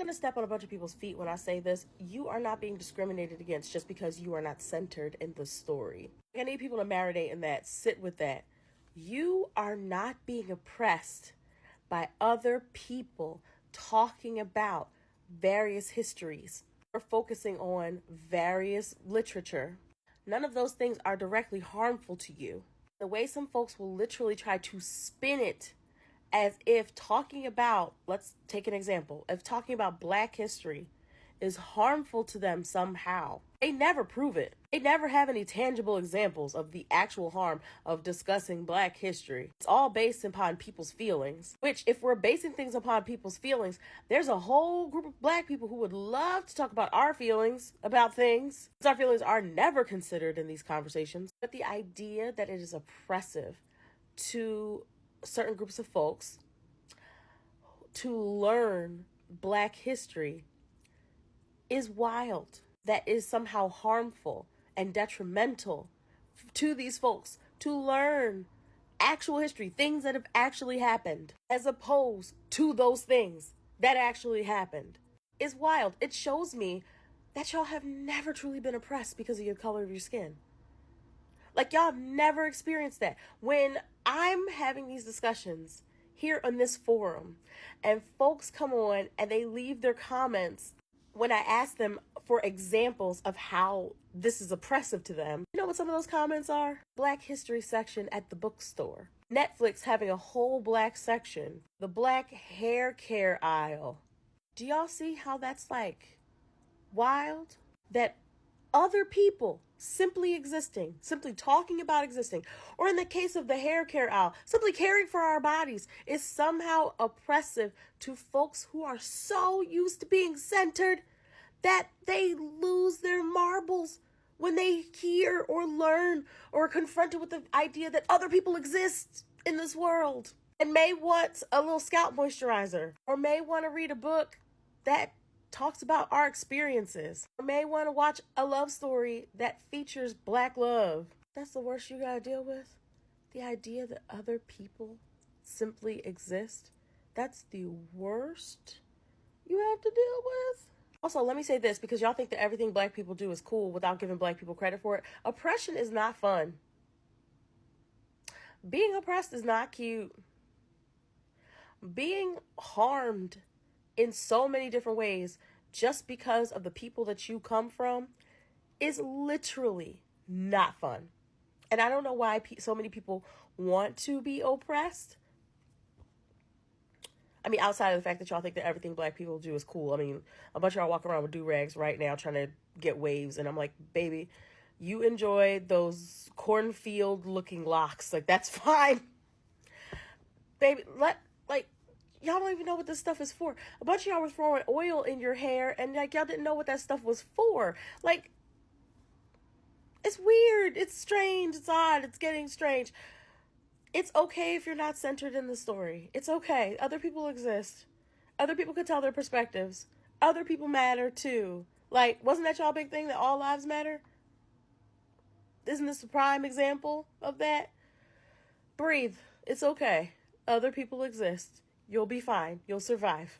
going to step on a bunch of people's feet when I say this. You are not being discriminated against just because you are not centered in the story. I need people to marinate in that, sit with that. You are not being oppressed by other people talking about various histories or focusing on various literature. None of those things are directly harmful to you. The way some folks will literally try to spin it as if talking about, let's take an example, if talking about Black history is harmful to them somehow. They never prove it. They never have any tangible examples of the actual harm of discussing Black history. It's all based upon people's feelings, which if we're basing things upon people's feelings, there's a whole group of Black people who would love to talk about our feelings about things. Our feelings are never considered in these conversations. But the idea that it is oppressive to certain groups of folks to learn Black history is wild. That is somehow harmful and detrimental to these folks to learn actual history, things that have actually happened, as opposed to those things that actually happened, is wild. It shows me that y'all have never truly been oppressed because of your color of your skin. Like, y'all have never experienced that. When I'm having these discussions here on this forum and folks come on and they leave their comments when I ask them for examples of how this is oppressive to them, you know what some of those comments are? Black history section at the bookstore. Netflix having a whole Black section. The Black hair care aisle. Do y'all see how that's like wild? That other people simply existing, simply talking about existing, or in the case of the hair care aisle, simply caring for our bodies is somehow oppressive to folks who are so used to being centered that they lose their marbles when they hear or learn or are confronted with the idea that other people exist in this world and may want a little scalp moisturizer or may want to read a book that talks about our experiences, or may want to watch a love story that features Black love. That's the worst you gotta deal with. The idea that other people simply exist. That's the worst you have to deal with. Also, let me say this, because y'all think that everything Black people do is cool without giving Black people credit for it. Oppression is not fun. Being oppressed is not cute. Being harmed in so many different ways just because of the people that you come from is literally not fun. And I don't know why so many people want to be oppressed. I mean, outside of the fact that y'all think that everything Black people do is cool. I mean, a bunch of y'all walk around with do-rags right now trying to get waves. And I'm like, baby, you enjoy those cornfield looking locks. Like, that's fine. Baby, y'all don't even know what this stuff is for. A bunch of y'all were throwing oil in your hair and like y'all didn't know what that stuff was for. Like, it's weird. It's strange. It's odd. It's getting strange. It's okay if you're not centered in the story. It's okay. Other people exist. Other people could tell their perspectives. Other people matter too. Like, wasn't that y'all big thing that all lives matter? Isn't this a prime example of that? Breathe. It's okay. Other people exist. You'll be fine. You'll survive.